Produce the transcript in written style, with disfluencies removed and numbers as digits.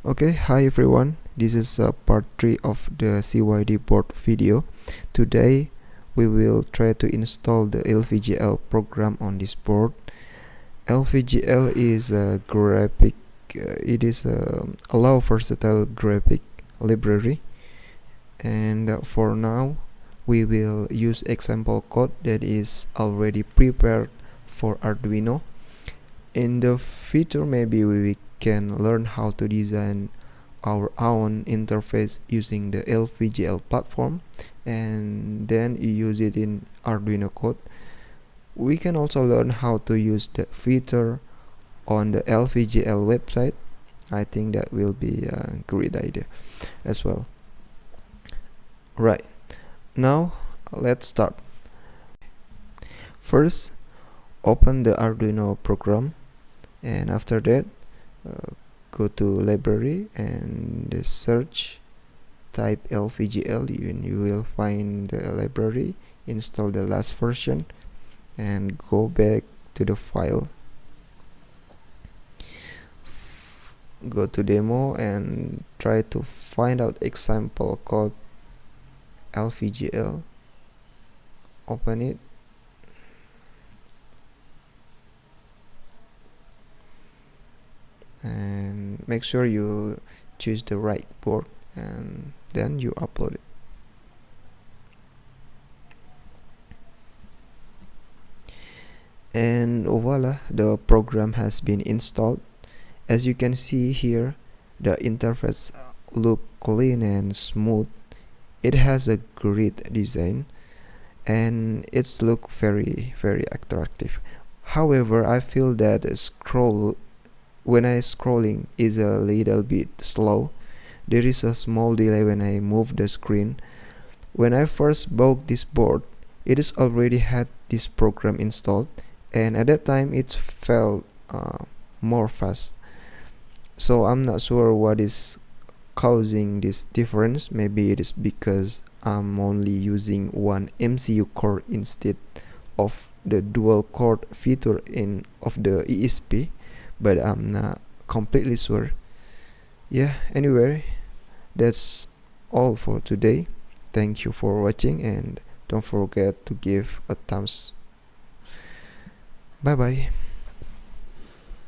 Okay, hi everyone. This is part 3 of the CYD board video. Today we will try to install the LVGL program on this board. LVGL is a graphic, it is a allow versatile graphic library, and for now we will use example code that is already prepared for Arduino. In the future, maybe we can learn how to design our own interface using the LVGL platform, and then you use it in Arduino code. We can also learn how to use the feature on the LVGL website. I think that will be a great idea as well. Right, now let's start. First, open the Arduino program, and after that go to library and search, type LVGL, and you will find the library. Install the last version and go back to the file, go to demo and try to find out example code LVGL. Open it, and make sure you choose the right board, and then you upload it. And voila, the program has been installed. As you can see here, the interface look clean and smooth. It has a great design and it's look very attractive. However, I feel that when I scrolling is a little bit slow. There is a small delay when I move the screen. When I first bought this board, it is already had this program installed, and at that time it felt more fast. So I'm not sure what is causing this difference. Maybe it is because I'm only using one MCU core instead of the dual core feature of the ESP, but I'm not completely sure. Yeah, anyway, that's all for today. Thank you for watching, and don't forget to give a thumbs. Bye bye.